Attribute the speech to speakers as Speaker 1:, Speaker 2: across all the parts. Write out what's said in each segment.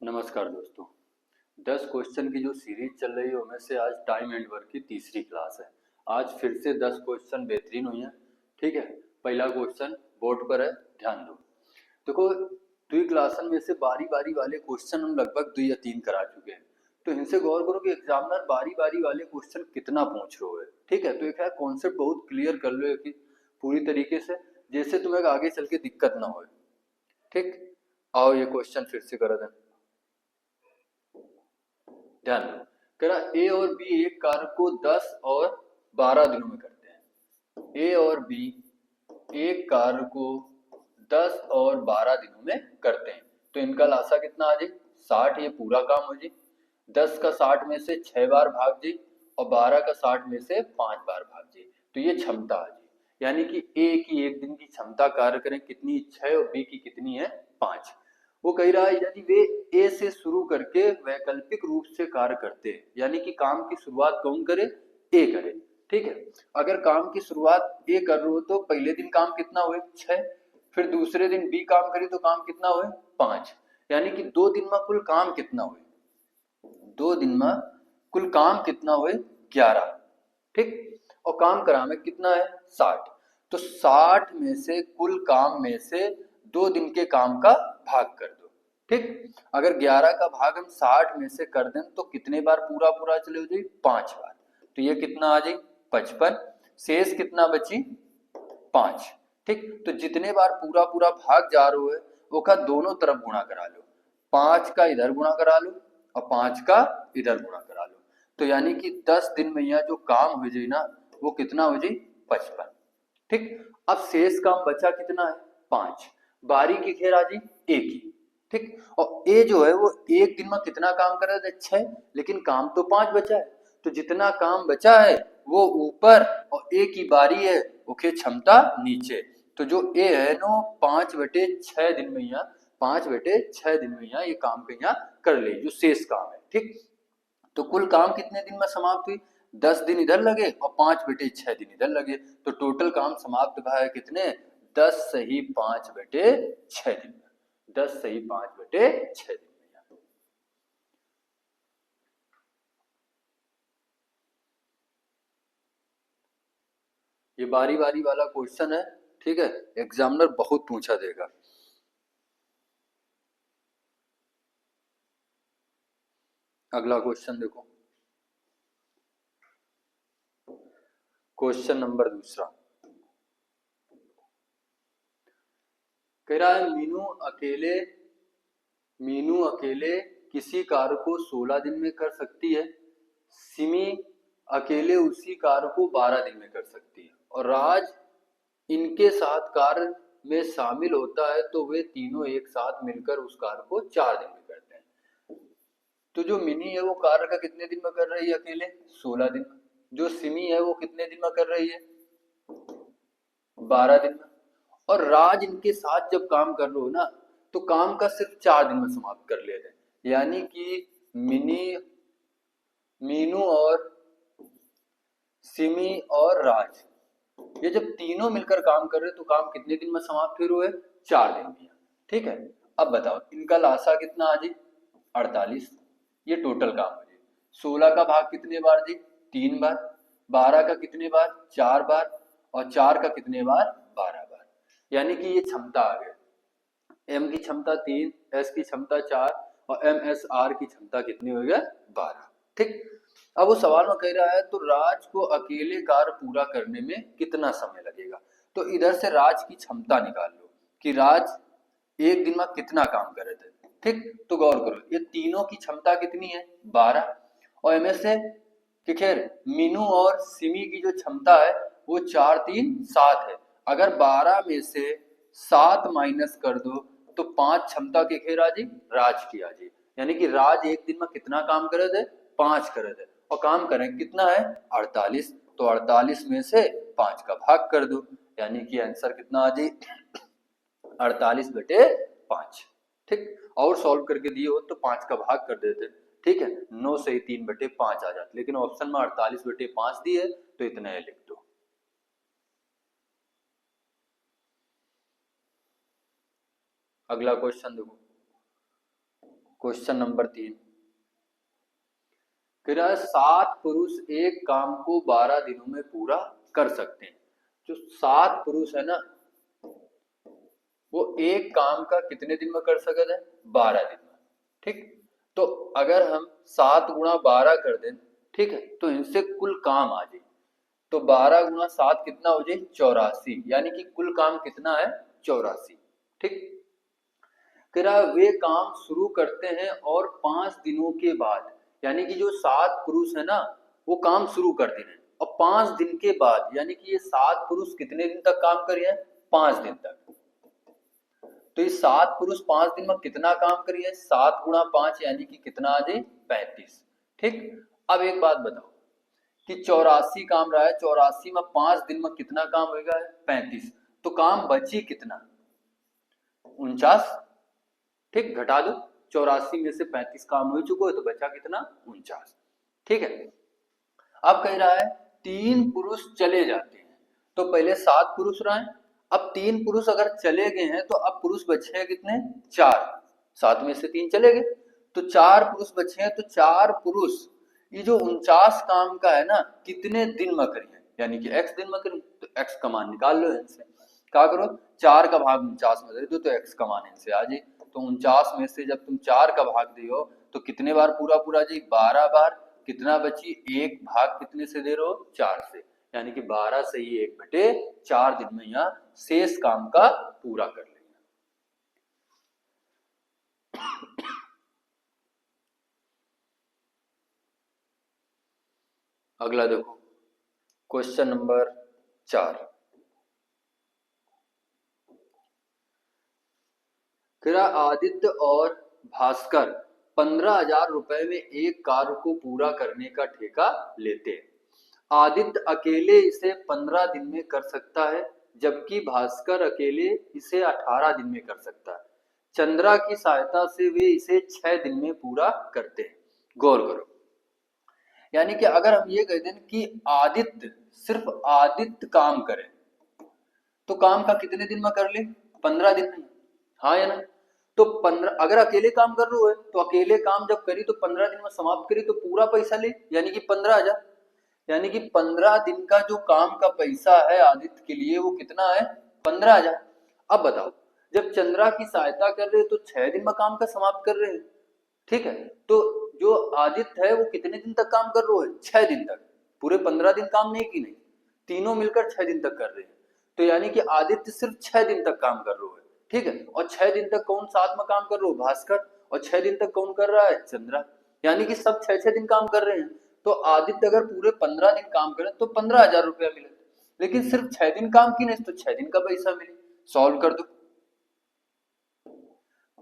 Speaker 1: नमस्कार दोस्तों। 10 क्वेश्चन की जो सीरीज चल रही है उनमें से आज टाइम एंड वर्क की तीसरी क्लास है। आज फिर से 10 क्वेश्चन बेहतरीन हुई हैं। ठीक है, पहला क्वेश्चन बोर्ड पर है, ध्यान दो। देखो, दुई क्लासन में से बारी बारी वाले क्वेश्चन हम लगभग 2 या 3 करा चुके हैं, तो इनसे गौर करो कि एग्जामिनर बारी बारी वाले क्वेश्चन कितना पूछ रहे हो। ठीक है, तो एक है कॉन्सेप्ट बहुत क्लियर कर लो कि पूरी तरीके से, जैसे तुम्हें आगे चल के दिक्कत ना हो। ठीक, आओ ये क्वेश्चन फिर से करा दें, ध्यान दो। कह रहा ए और बी एक कार्य को 10 और 12 दिनों में करते हैं। ए और बी एक कार्य को 10 और 12 दिनों में करते हैं, तो इनका लासा कितना आ जाए? 60। ये पूरा काम हो जाए। 10 का 60 में से 6 बार भाग जाए और 12 का 60 में से 5 बार भाग जाए, तो ये क्षमता आ जाए। यानी कि ए की एक दिन की क्षमता कार्य करें कितनी? 6, और बी की कितनी है? 5। वो कह रहा है यदि वे ए से शुरू करके वैकल्पिक रूप से कार्य करते हैं, यानी कि काम की शुरुआत कौन करे? ए करे। ठीक है, अगर काम की शुरुआत ए कर रहे हो तो पहले दिन काम कितना हुए? 6। फिर दूसरे दिन बी काम करे तो काम कितना हुए? 5। यानी कि 2 दिन में कुल काम कितना हुए? 2 दिन में कुल काम कितना हुए? 11। ठीक, और काम करा में कितना है? 60। तो 60 में से कुल काम में से 2 दिन के काम का भाग कर दो। ठीक, अगर 11 का भाग हम 60 में से कर दें तो कितने बार पूरा पूरा चले हो जाए? 5 बार। तो ये कितना आ जाए? 55। शेष कितना बची? 5। ठीक, तो जितने बार पूरा पूरा भाग जा रहे हो वो का दोनों तरफ गुणा करा लो। 5 का इधर गुणा करा लो और 5 का इधर गुणा करा लो, तो यानी कि 10 दिन में यहाँ जो काम हो जाए ना वो कितना हो जाए? 55। ठीक, अब शेष काम बचा कितना है? 5। बारी की खेर आ जाए ए की। ठीक, और ए जो है वो एक दिन में कितना काम कर रहा है? 6, लेकिन काम तो 5 बचा है, तो जितना काम बचा है वो ऊपर और ए की बारी है वो के क्षमता नीचे। तो जो ए है ना 5/6 दिन में यहाँ 5/6 दिन में यहाँ ये काम के यहाँ कर ले, जो शेष काम है। ठीक, तो कुल काम कितने दिन में समाप्त हुई? 10 दिन इधर लगे और 5/6 दिन इधर लगे, तो टोटल काम समाप्त भाई कितने? 10 सही 5/6 दिन में। 10 सही 5/6 दिन में। ये बारी बारी वाला क्वेश्चन है। ठीक है, एग्जामिनर बहुत पूछा देगा। अगला क्वेश्चन देखो, क्वेश्चन नंबर दूसरा। कह रहा है मीनू अकेले किसी कार्य को 16 दिन में कर सकती है, सिमी अकेले उसी कार्य को 12 दिन में कर सकती है, और राज इनके साथ कार्य में शामिल होता है तो वे तीनों एक साथ मिलकर उस कार्य को 4 दिन में करते हैं। तो जो मिनी है वो कार्य का कितने दिन में कर रही है? अकेले 16 दिन में। जो सिमी है वो कितने दिन में कर रही है? 12 दिन में। और राज इनके साथ जब काम कर रहे हो ना तो काम का सिर्फ 4 दिन में समाप्त कर लेते हैं, यानी कि मीनू और सिमी और राज ये जब तीनों मिलकर काम कर रहे तो काम कितने दिन में समाप्त हुए? 4 दिन में। ठीक है, अब बताओ इनका लासा कितना आ जाए? 48। ये टोटल काम हो जाए। 16 का भाग कितने बार जी? 3 बार। 12 का कितने बार? 4 बार। और 4 का कितने बार? 12 बार। यानी कि ये क्षमता आ गई। एम की क्षमता 3, एस की क्षमता 4 और एम एस आर की क्षमता कितनी हो गया? 12। ठीक, अब वो सवाल में कह रहा है तो राज को अकेले कार्य पूरा करने में कितना समय लगेगा? तो इधर से राज की क्षमता निकाल लो कि राज एक दिन में कितना काम करे थे। ठीक, तो गौर करो ये तीनों की क्षमता कितनी है? 12। और इनमें से कि खैर मीनू और सिमी की जो क्षमता है वो 4 3 7 है। अगर 12 में से 7 माइनस कर दो तो 5 क्षमता के खेर आ जी राज की आ जी, यानी कि राज एक दिन में कितना काम करे थे? 5 करे थे, और काम करें कितना है? 48। तो 48 में से 5 का भाग कर दो, यानी कि आंसर कितना आ जी? 48/5। ठीक, और सॉल्व करके दिए हो तो 5 का भाग कर देते। ठीक है, 9 सही 3/5 आ जाते, लेकिन ऑप्शन में 48/5 दिए तो इतने लिख दो। अगला क्वेश्चन देखो, क्वेश्चन नंबर 3, कह रहा है 7 पुरुष एक काम को 12 दिनों में पूरा कर सकते हैं। जो 7 पुरुष है ना, वो एक काम का कितने दिन में कर सकते हैं? 12 दिन में। ठीक, तो अगर हम 7 गुणा 12 कर दें, ठीक है, तो इनसे कुल काम आ जाए, तो 12 गुणा 7 कितना हो जाए? 84, यानी कि कुल काम कितना है? 84। ठीक, कह रहा वे काम शुरू करते हैं और 5 दिनों के बाद, यानी कि जो 7 पुरुष है ना, वो काम शुरू करते हैं और 5 दिन के बाद, यानी कि ये 7 पुरुष कितने दिन तक काम करिए? 5 दिन तक। तो ये 7 पुरुष 5 दिन में कितना काम करिए? 7 गुणा 5 यानी कि कितना आ जाए? 35। ठीक, अब एक बात बताओ कि 84 काम रहा है, 84 में 5 दिन में कितना काम होगा? 35। तो काम बची कितना? 49। ठीक, घटा दो, 84 में से 35 काम हो चुका है, तो बचा कितना? 49। ठीक है, अब कह रहा है 3 पुरुष चले जाते हैं, तो पहले 7 पुरुष रहे, अब 3 पुरुष अगर चले गए हैं तो अब पुरुष बचे हैं कितने? 4। 7 में से 3 चले गए, तो 4 पुरुष बचे हैं, तो 4 पुरुष ये जो 49 काम का है ना, कितने दिन में करिए? यानी कि x दिन में करिए, तो x का मान निकाल लो इनसे। क्या करो? 4 का भाग 49 में दे दो, तो x का मान इनसे आ जाए। तो 49 में से जब तुम 4 का भाग दियो तो कितने बार पूरा पूरा जाए? 12 बार। कितना बची? एक भाग कितने से दे रहे हो? 4 से, यानी कि 12 से ही 1/4 दिन में यहाँ शेष काम का पूरा कर लेंगे। अगला देखो, क्वेश्चन नंबर 4, आदित्य और भास्कर 15,000 रुपए में एक कार्य को पूरा करने का ठेका लेते हैं। आदित्य अकेले इसे 15 दिन में कर सकता है, जबकि भास्कर अकेले इसे 18 दिन में कर सकता है। चंद्रा की सहायता से वे इसे 6 दिन में पूरा करते हैं। गौर करो, यानी कि अगर हम ये कह दें कि आदित्य, सिर्फ आदित्य काम करे, तो काम का कितने दिन में कर ले? 15 दिन में। हाँ या ना? तो 15, अगर अकेले काम कर रहे हो तो अकेले काम जब करी तो 15 दिन में समाप्त करी, तो पूरा पैसा ले, यानी कि 15,000। यानी कि 15 दिन का जो काम का पैसा है आदित्य के लिए, वो कितना है? 15,000। अब बताओ, जब चंद्रा की सहायता कर रहे हैं तो 6 दिन में काम का समाप्त कर रहे हैं। ठीक है, तो जो आदित्य है वो कितने दिन तक काम कर रहे हैं? 6 दिन तक। पूरे 15 दिन काम नहीं की, नहीं, तीनों मिलकर 6 दिन तक कर रहे हैं। तो यानी कि आदित्य सिर्फ 6 दिन तक काम कर रहे हैं। ठीक है, और 6 दिन तक कौन साथ में काम कर रहे हो? भास्कर। और 6 दिन तक कौन कर रहा है? चंद्रा। यानी कि सब 6-6 दिन काम कर रहे हैं। तो आदित्य अगर पूरे 15 दिन काम करे तो 15,000 रुपया मिले, लेकिन सिर्फ 6 दिन काम की नहीं, तो 6 दिन का पैसा मिले। सॉल्व कर दो,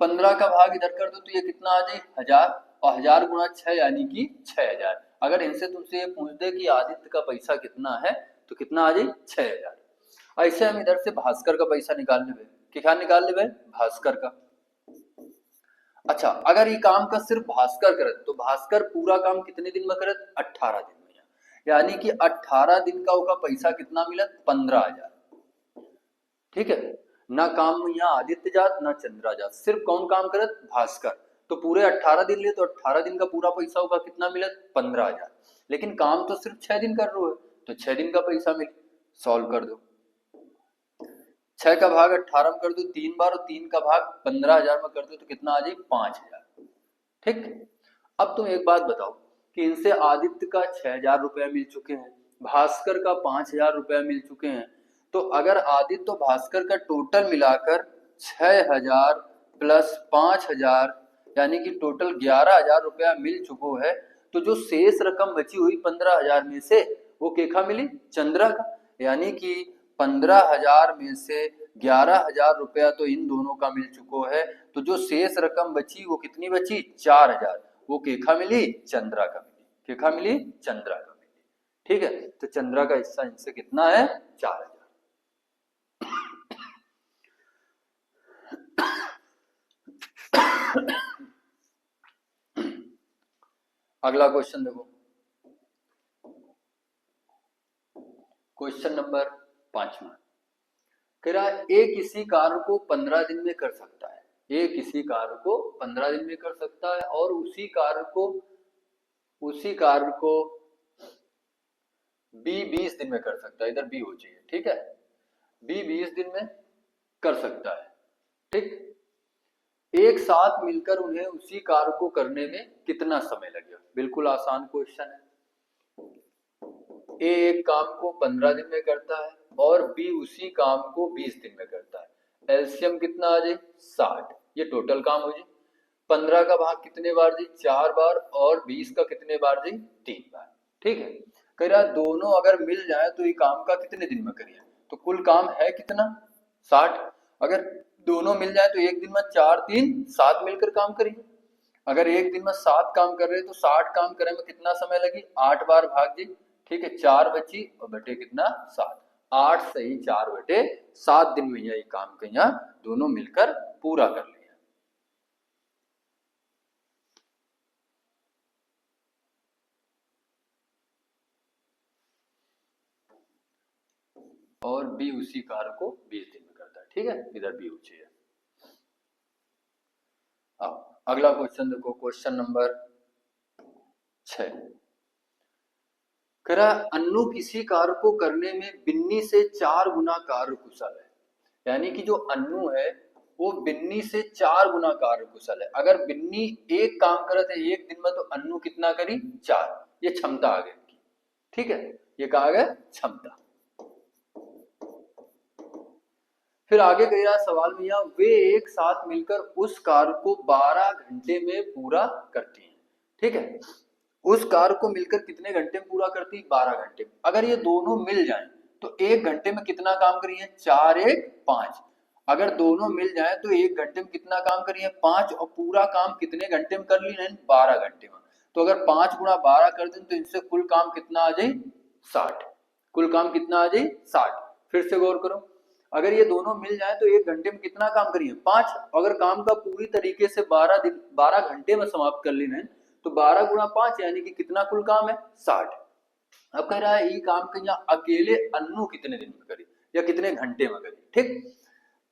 Speaker 1: 15 का भाग इधर कर दो, तो ये कितना आ जाए? 1000, और 1000 गुणा 6 यानी कि 6000। अगर इनसे तुमसे ये पूछ दे कि आदित्य का पैसा कितना है, तो कितना आ जाए? 6000। ऐसे हम इधर से भास्कर का पैसा निकाल लेंगे। क्या निकाल लेंगे? भास्कर का। अच्छा, अगर ये काम का सिर्फ भास्कर करे तो भास्कर पूरा काम कितने दिन में करे? 18 दिन में। यानी कि 18 दिन का होगा पैसा कितना मिला? 15,000। ठीक है, ना काम में यहाँ आदित्य जात ना चंद्रा जात, सिर्फ कौन काम करे? भास्कर। तो पूरे 18 दिन लिए तो 18 दिन का पूरा पैसा होगा कितना मिला? 15,000। लेकिन काम तो सिर्फ 6 दिन कर रहे हो, तो 6 दिन का पैसा मिले। सॉल्व कर दो, 6 का भाग 18 में कर दो 3 बार, और 3 का भाग 15,000 में कर दो, तो कितना आ जाए? 5,000। ठीक, अब तुम एक बात बताओ कि इनसे आदित्य का 6,000 रुपया मिल चुके हैं, भास्कर का 5,000 रुपया मिल चुके हैं, तो अगर आदित्य और भास्कर का टोटल मिलाकर 6,000 प्लस 5,000 यानी कि टोटल 11,000 रुपया मिल चुको है, तो जो शेष रकम बची हुई 15,000 में से, वो केखा मिली? चंद्रा का। यानी कि 15,000 में से 11,000 रुपया तो इन दोनों का मिल चुको है, तो जो शेष रकम बची वो कितनी बची? 4,000। वो केखा मिली? चंद्रा का मिली। केखा मिली? चंद्रा का मिली। ठीक है, तो चंद्रा का हिस्सा इनसे कितना है? 4,000। अगला क्वेश्चन देखो, क्वेश्चन नंबर 5। कह रहा है ए किसी कार्य को 15 दिन में कर सकता है, ए किसी कार्य को 15 दिन में कर सकता है और उसी कार्य को बी 20 दिन में कर सकता है। इधर बी हो चाहिए, ठीक है, बी 20 दिन में कर सकता है, ठीक। एक साथ मिलकर उन्हें उसी कार्य को करने में कितना समय लगेगा? बिल्कुल आसान क्वेश्चन है। ए एक काम को 15 दिन में करता है और बी उसी काम को 20 दिन में करता है। एलसीएम कितना आ जाए? 60। ये टोटल काम हो जाए। 15 का भाग कितने बार जी? 4 बार। और 20 का कितने बार जी? 3 बार, ठीक है। कह रहा दोनों अगर मिल जाए तो ये काम का कितने दिन में करिए? तो कुल काम है कितना? 60। अगर दोनों मिल जाए तो एक दिन में 4 3 7 मिलकर काम करिए। अगर एक दिन में 7 काम कर रहे हैं तो 60 काम करने में कितना समय लगी? 8 बार भाग जी, ठीक है, 4 बची और बटे कितना? 7। 8 सही 4 बटे 7 दिन में यही काम का यहाँ दोनों मिलकर पूरा कर लिया। और बी उसी कार्य को 20 दिन में करता है, ठीक है, इधर बी हो चाहिए। अगला क्वेश्चन देखो, क्वेश्चन नंबर 6। कह रहा अन्नू किसी कार्य को करने में बिन्नी से 4 गुना कार्य कुशल है। यानी कि जो अन्नू है वो बिन्नी से 4 गुना कार्य कुशल है। अगर बिन्नी एक काम करे थे एक दिन में तो अन्नू कितना करी? 4। ये क्षमता आ गई, ठीक है, ये कहा गया क्षमता। फिर आगे कह रहा सवाल में यहाँ वे एक साथ मिलकर उस कार्य को 12 घंटे में पूरा करती हैं, ठीक है। उस कार्य को मिलकर कितने घंटे में पूरा करती है? 12 घंटे में। अगर ये दोनों मिल जाएं तो एक घंटे में कितना काम करिए? 4 1 5। अगर दोनों मिल जाएं तो एक घंटे में कितना काम करिए? 5। और पूरा काम कितने घंटे में कर ली? 12 घंटे में। तो अगर 5 गुणा 12 कर दें तो इनसे कुल काम कितना आ जाए? 60। कुल काम कितना आ जाए? 60। फिर से गौर करो, अगर ये दोनों मिल जाए तो एक घंटे में कितना काम करिए? 5। अगर काम का पूरी तरीके से 12 घंटे में समाप्त कर लेना है तो 12 गुणा 5 यानी कि कितना कुल काम है? 60। अब कह रहा है ये काम का यहाँ अकेले अन्नू कितने दिन में करे या कितने घंटे में करे, ठीक।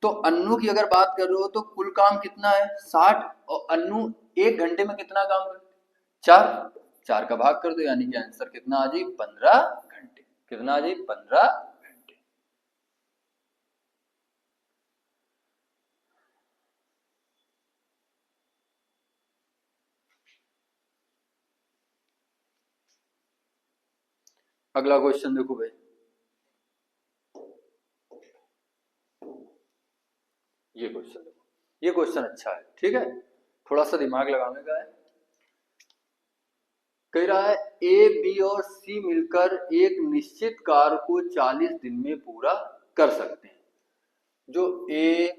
Speaker 1: तो अन्नू की अगर बात कर रहे हो तो कुल काम कितना है? 60। और अन्नू एक घंटे में कितना काम करे? 4। 4 का भाग कर दो यानी कि आंसर कितना आ जाए? 15 घंटे। कितना आ जाए? 15 घंटे। अगला क्वेश्चन देखो भाई, ये क्वेश्चन देखो, ये क्वेश्चन अच्छा है, ठीक है, थोड़ा सा दिमाग लगाने का है। कह रहा है ए बी और सी मिलकर एक निश्चित कार्य को 40 दिन में पूरा कर सकते हैं। जो ए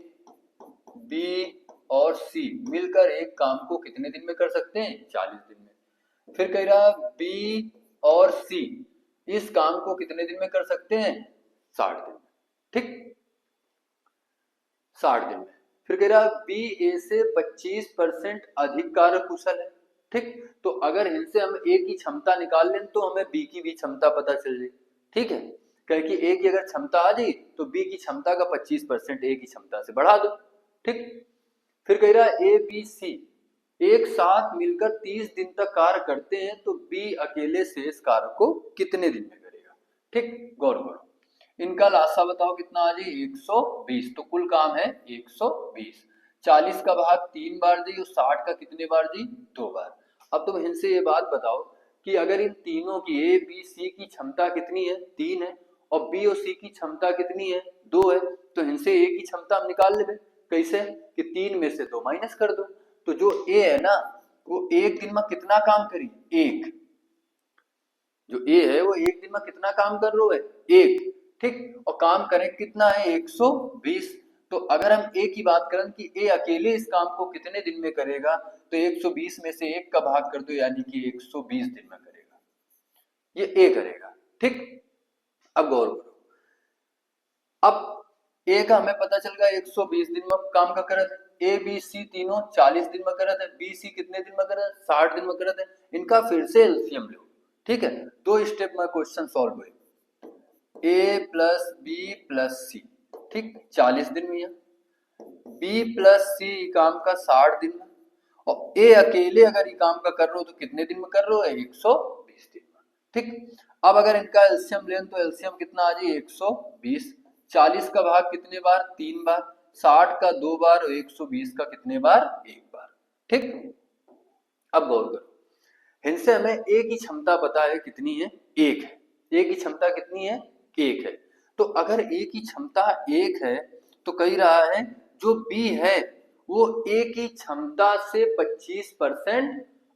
Speaker 1: बी और सी मिलकर एक काम को कितने दिन में कर सकते हैं? 40 दिन में। फिर कह रहा है बी और सी इस काम को कितने दिन में कर सकते हैं? 60 दिन में, ठीक, 60 दिन में। फिर कह रहा बी ए से 25% अधिक कार्य कुशल है, ठीक। तो अगर इनसे हम ए की क्षमता निकाल लें तो हमें बी की भी क्षमता पता चल जाए, ठीक है। कहे कि ए की अगर क्षमता आ जाए तो बी की क्षमता का 25% ए की क्षमता से बढ़ा दो, ठीक। फिर कह रहा ए बी सी एक साथ मिलकर 30 दिन तक कार्य करते हैं तो बी अकेले शेष कार्य को कितने दिन में करेगा, ठीक। गौर करो, इनका लासा बताओ कितना आ जाए? 120। तो कुल काम है 120। 40 का भाग 3 बार जी और 60 का कितने बार जी? 2 बार। अब तुम इनसे ये बात बताओ कि अगर इन तीनों की ए बी सी की क्षमता कितनी है? 3 है। और बी और सी की क्षमता कितनी है? 2 है। तो इनसे ए की क्षमता हम निकाल लेंगे। कैसे? कि 3 में से 2 माइनस कर दो। तो जो ए है ना वो एक दिन में कितना काम करी? 1। जो ए है वो एक दिन में कितना काम कर रहा है? 1, ठीक। और काम करें कितना है? 120। तो अगर हम ए की बात करें कि ए अकेले इस काम को कितने दिन में करेगा तो 120 में से 1 का भाग कर दो यानी कि 120 दिन में करेगा, ये ए करेगा, ठीक। अब गौर करो, अब ए का हमें पता चल गया 120 दिन में काम का करत है। ए बी सी तीनों 40 दिन में करत है। बी सी कितने दिन में करत है? 60 दिन में करत है। इनका फिर से एलसीएम लो, ठीक है। 2 स्टेप में क्वेश्चन सॉल्व हुए। ए प्लस बी प्लस सी, ठीक, 40 दिन में है। बी प्लस सी काम का 60 दिन में, और ए अकेले अगर ये काम का कर रहे हो तो कितने दिन में कर रहे हो? 120 दिन में। ठीक, अब अगर इनका एलसीएम लें तो एलसीएम कितना आ जाए? 120। 40 का भाग कितने बार? 3 बार। 60 का 2 बार और 120 का कितने बार? 1 बार। ठीक, अब गौर करो, इनसे हमें ए की क्षमता पता है कितनी है? 1 है। ए की क्षमता कितनी है? 1 है। तो अगर ए की क्षमता 1 है तो कही रहा है जो बी है वो ए की क्षमता से 25%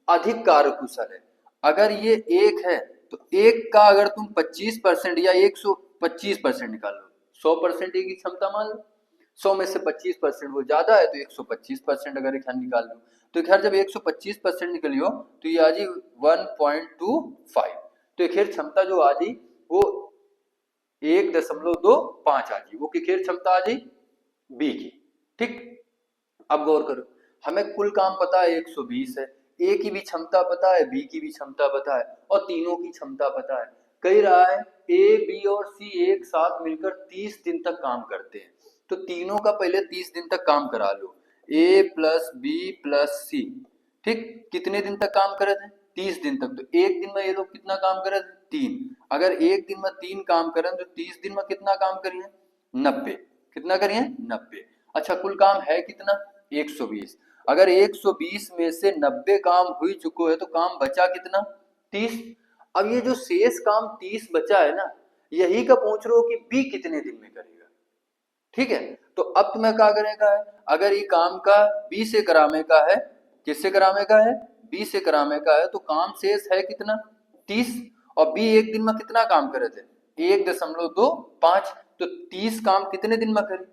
Speaker 1: अधिक कार्यकुशल है। अगर ये 1 है तो 1 का अगर तुम 25% या 125% निकाल लो, 100% ए की क्षमता मान लो, 100 में से 25% वो ज्यादा है तो 125% अगर यहाँ निकाल लो, तो खैर जब 125% निकली हो तो ये आ जी 1.25। तो खैर क्षमता जो आ जी वो 1.25 आ जी, वो खेर क्षमता आ जी बी की। ठीक, अब गौर करो, हमें कुल काम पता है 120 है, ए की भी क्षमता पता है, बी की भी क्षमता पता है, और तीनों की क्षमता पता है। कही रहा है ए बी और सी एक साथ मिलकर 30 दिन तक काम करते हैं, तो तीनों का पहले 30 दिन तक काम करा लो। ए प्लस बी प्लस सी, ठीक, कितने दिन तक काम करे थे? 30 दिन तक। तो एक दिन में ये लोग कितना काम करे थे? 3। अगर एक दिन में 3 काम करें तो 30 दिन में कितना काम करिए? 90। कितना करिए? 90। अच्छा, कुल काम है कितना? 120। अगर 120 में से 90 काम हुई चुको है तो काम बचा कितना? 30। अब ये जो शेष काम 30 बचा है ना, यही का पूछ रहे हो कि बी कितने दिन में करेगा। ठीक है, तो अब तुम्हें क्या करेगा है, अगर ये काम का बी से कराने का है, किससे कराने का है? बी से कराने का है, तो काम शेष है कितना? 30। और बी एक दिन में कितना काम करे थे? 1.25। तो 30 काम कितने दिन में करे?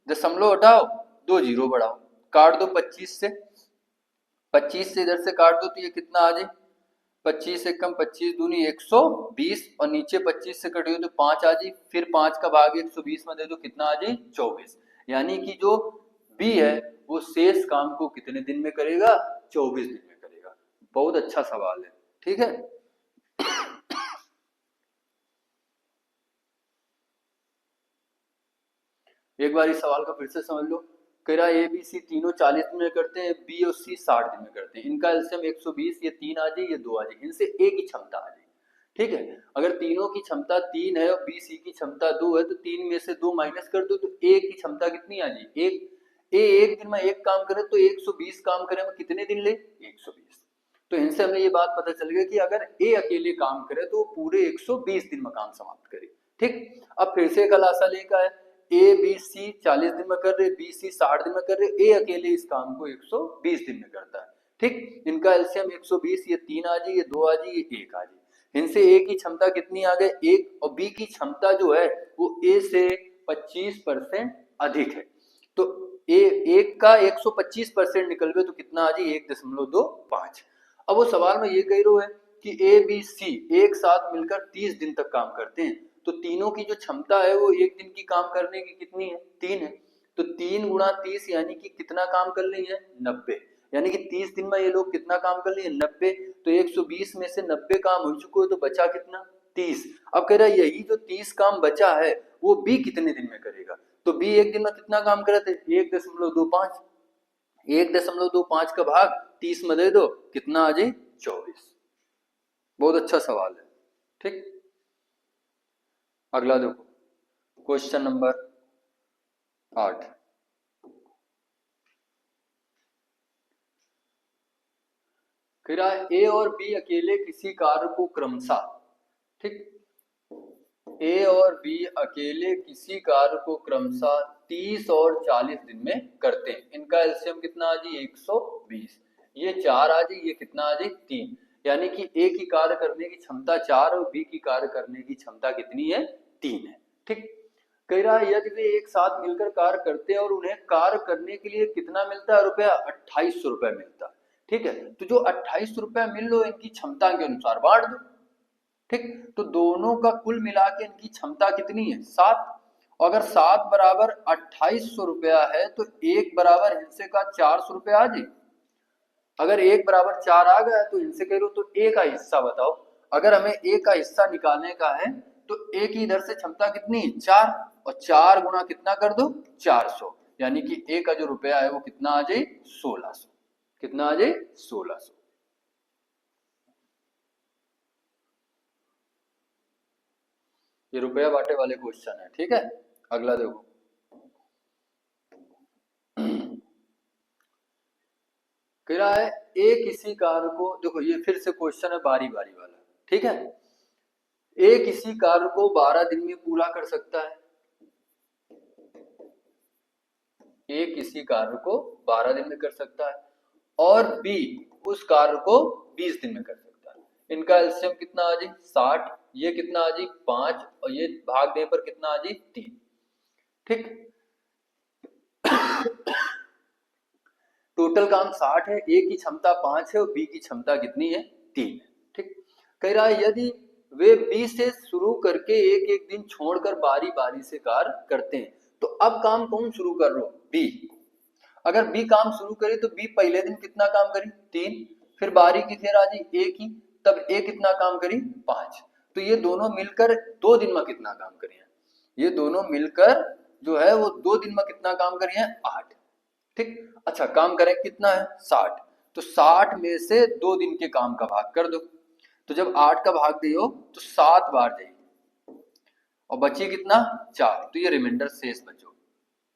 Speaker 1: दशमलव हटाओ, 2 जीरो बढ़ाओ, काट दो 25 से, 25 से इधर से काट दो तो ये कितना आ जाए? 25 से कम 25 दूनी 120, और नीचे 25 से कटियो तो 5 आ जाए, फिर 5 का भाग 120 में दे दो, कितना आ जाए? 24। यानी कि जो बी है वो शेष काम को कितने दिन में करेगा? 24 दिन में करेगा। बहुत अच्छा सवाल है। ठीक है, एक बार इस सवाल का फिर से समझ लो। कह रहा है ए बी सी तीनों 40 दिन में करते हैं, बी और सी 60 दिन में करते हैं, इनका एलसीएम 120, ये 3 आ जाए, ये 2 आ जाए, इनसे ए की क्षमता आ जाए। ठीक है, अगर तीनों की क्षमता 3 है और बी सी की क्षमता 2 है तो 3 में से 2 माइनस कर दो तो ए की क्षमता कितनी आ जाए? एक दिन में एक काम करे तो 120 काम करे में कितने दिन ले? 120। तो इनसे हमें ये बात पता चल गई कि अगर ए अकेले काम करे तो पूरे 120 दिन में काम समाप्त करे। ठीक, अब फिर से खलासा लेकर है, ए बी सी 40 दिन में कर रहे, बी सी 60 दिन में कर रहे, ए अकेले इस काम को 120 दिन में करता है। ठीक, इनका एलसीएम 120, ये 3 आ जाए, ये 2 आ जाए, ये 1 आ जाए। इनसे ए की क्षमता कितनी आ गई? 1, और बी की क्षमता जो है वो ए से 25% अधिक है। तो ए एक का 125% निकल गए तो कितना आ जाए? 1.25। अब वो सवाल में ये कह रहे है कि ए बी सी एक साथ मिलकर 30 दिन तक काम करते हैं, तो तीनों की जो क्षमता है वो एक दिन की काम करने की कितनी है? 3 है। तो 3 गुणा 30 यानी कि कितना काम कर ली है? 90। यानी कि 30 दिन में ये लोग कितना काम कर लिए? 90। तो 120 में से 90 काम हो चुके हो तो बचा कितना? 30। अब कह रहा है यही जो 30 काम बचा है वो बी कितने दिन में करेगा? तो बी एक दिन में कितना काम करे थे? 1.25। 1.25 का भाग 30 में दे दो, कितना आ जाए? 24। बहुत अच्छा सवाल है। ठीक, अगला देखो, क्वेश्चन नंबर 8। फिर ए और बी अकेले किसी कार्य को क्रमशः, ठीक, ए और बी अकेले किसी कार्य को क्रमशः 30 और 40 दिन में करते हैं, इनका एलसीएम कितना आ जाए? 120। ये 4 आ जाए, ये कितना आ जाए? 3। यानी कि ए की कार्य करने की क्षमता 4 और बी की कार्य करने की क्षमता कितनी है? 3 है। ठीक, कह रहा है यदि वे एक साथ मिलकर कार्य करते हैं और उन्हें कार्य करने के लिए कितना मिलता है रुपया? 2800 रुपया मिलता है। ठीक है, तो जो 2800 रुपया मिल लो इनकी क्षमता के अनुसार बांट दो। ठीक, तो दोनों का कुल मिला के इनकी क्षमता कितनी है? 7। अगर 7 बराबर 2800 रुपया है तो 1 बराबर हिस्से का 400 रुपया आ जाए। अगर 1 बराबर 4 आ गया तो इनसे कह लो तो ए का हिस्सा बताओ। अगर हमें ए का हिस्सा निकालने का है तो ए की इधर से क्षमता कितनी है? 4, और 4 गुणा कितना कर दो? 400। यानी कि ए का जो रुपया है वो कितना आ जाए 1600। कितना आ जाए 1600। ये रुपया बांटे वाले क्वेश्चन है, ठीक है। अगला देखो, कह रहा है ए किसी कार्य को, देखो ये फिर से क्वेश्चन है बारी बारी वाला, ठीक है। ए किसी कार्य को 12 दिन में पूरा कर सकता है। ए किसी कार्य को 12 दिन में कर सकता है और बी उस कार्य को 20 दिन में कर सकता है। इनका एलसीएम कितना आ जाए 60, ये कितना आ जाए 5 और ये भाग देने पर कितना आ जाए 3, ठीक। टोटल काम 60 है, ए की क्षमता 5 है और बी की क्षमता कितनी है 3 है, ठीक। कह रहा है यदि वे बी से शुरू करके एक एक दिन छोड़कर बारी बारी से कार्य करते हैं तो अब काम कौन शुरू कर रहा हो बी। अगर बी काम शुरू करे तो बी पहले दिन कितना काम करी 3, फिर बारी की फिर आ जाए ए की, तब ए कितना काम करी 5, तो ये दोनों मिलकर 2 दिन में कितना काम करिए, ये दोनों मिलकर जो है वो 2 दिन में कितना काम करिए 8, ठीक। अच्छा काम करें कितना है 60, तो 60 में से 2 दिन के काम का भाग कर दो, तो जब 8 का भाग दियो तो 7 बार जाइए और बची कितना 4, तो ये रिमाइंडर शेष बचो,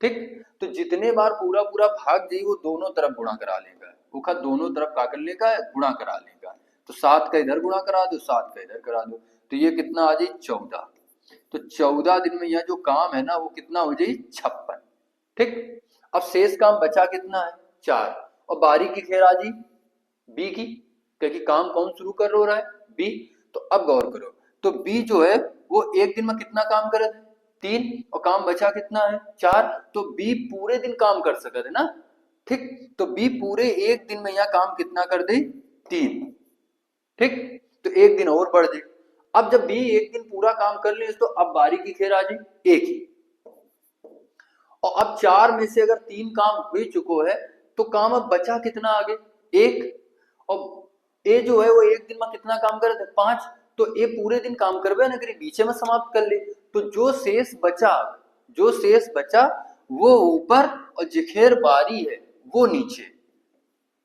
Speaker 1: ठीक। तो जितने बार पूरा पूरा भाग जाइए वो दोनों तरफ गुणा करा लेगा, उखा दोनों तरफ का कर लेगा गुणा करा लेगा, तो 7 का इधर गुणा करा दो 7 का इधर करा दो, तो ये कितना आ जाए 14, तो 14 दिन में यह जो काम है ना वो कितना हो जाए 56, ठीक। अब शेष काम बचा कितना है 4 और बारी की खेर आ जाए बी की, क्योंकि काम कौन शुरू कर रहा है बी। तो अब गौर करो, तो बी जो है वो एक दिन में कितना काम करे थे 3 और काम बचा कितना है 4, तो बी पूरे दिन काम कर सकते है ना, ठीक। तो बी पूरे एक दिन में यह काम कितना कर दे 3, ठीक। तो एक दिन और बढ़ जाए। अब जब बी एक दिन पूरा काम कर ले तो अब बारी की खेर आ जाए एक ही, और अब 4 में से अगर 3 काम हो चुको है तो काम अब बचा कितना आगे 1, और ए जो है वो एक दिन में कितना काम करे थे 5, तो ए पूरे दिन काम करवे ना करी बीचे में समाप्त कर ले, तो जो शेष बचा वो ऊपर और जिखेर बारी है वो नीचे,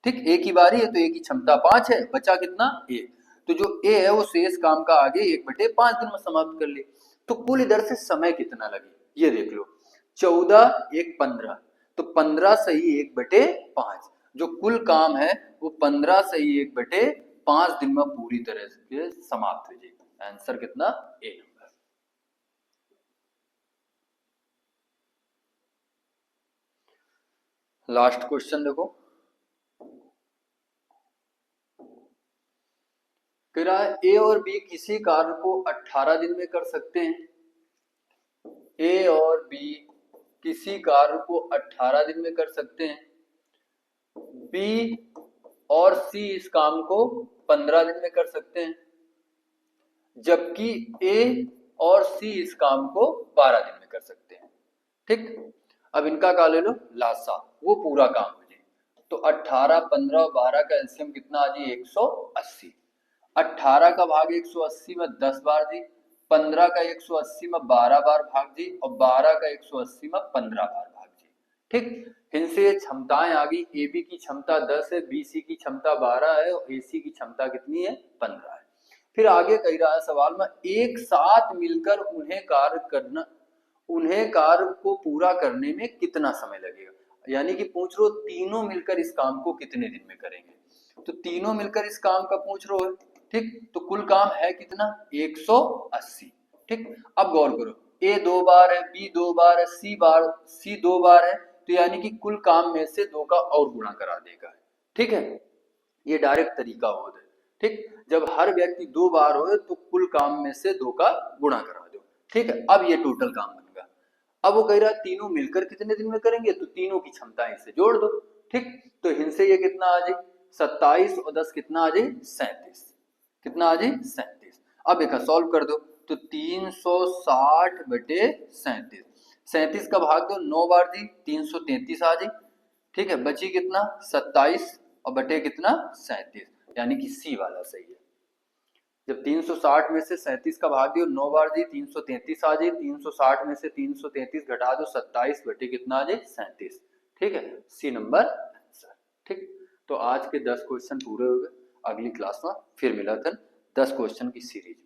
Speaker 1: ठीक। ए की बारी है तो ए की क्षमता 5 है, बचा कितना 1, तो जो ए है वो शेष काम का आगे 1/5 दिन में समाप्त कर ले। तो कुल इधर से समय कितना लगे ये देख लो, 14 1 15, तो 15 सही 1/5, जो कुल काम है वो 15 सही 1/5 दिन में पूरी तरह से समाप्त हो जाएगी। आंसर कितना ए नंबर। लास्ट क्वेश्चन देखो, कह रहा है ए और बी किसी कार्य को 18 दिन में कर सकते हैं। ए और बी किसी कार्य को 18 दिन में कर सकते हैं, बी और सी इस काम को 15 दिन में कर सकते हैं, जबकि ए और सी इस काम को 12 दिन में कर सकते हैं, ठीक। अब इनका का ले लो लासा, वो पूरा काम हो जाए, तो 18 15 और 12 का एलसीएम कितना आ जाए 180, 18 का भाग 180 में 10 बार दी, 15 का 180 में 12 बार भाग दी और 12 का 180 में 15 बार भाग दी, ठीक। इनसे क्षमताएं आ गई, ए बी की क्षमता 10 है, बी सी की क्षमता 12 है और ए सी की क्षमता कितनी है 15 है। फिर आगे कह रहा है सवाल में एक साथ मिलकर उन्हें कार्य को पूरा करने में कितना समय लगेगा, यानी कि पूछ रो तीनों मिलकर इस काम को कितने दिन में करेंगे, तो तीनों मिलकर इस काम का पूछ रो है, ठीक। तो कुल काम है कितना 180, ठीक। अब गौर करो ए 2 बार है, बी 2 बार है, सी 2 बार है, तो यानी कि कुल काम में से 2 का और गुणा करा देगा, ठीक है। ये डायरेक्ट तरीका हो है, ठीक। जब हर व्यक्ति 2 बार हो तो कुल काम में से 2 का गुणा करा दो, ठीक है। अब ये टोटल काम बनेगा। अब वो कह रहा है तीनों मिलकर कितने दिन में करेंगे, तो तीनों की क्षमता इनसे जोड़ दो, ठीक। तो इनसे ये कितना आ जाए 27 और 10 कितना आ जाए 37, कितना आ जाए 37। अब एक सॉल्व कर दो, तो 360 बटे 37, 37 का भाग दो 9 बार दी 333 आ जाए, ठीक है। बची कितना 27 और बटे कितना 37, यानी कि सी वाला सही है। जब 360 में से 37 का भाग दियो 9 बार जी 333 आ जाए, 360 में से 333 घटा दो 27 बटे कितना आ जाए 37। ठीक है, सी नंबर आंसर। ठीक, तो आज के 10 क्वेश्चन पूरे हो गए। अगली क्लास में फिर मिला था 10 क्वेश्चन की सीरीज।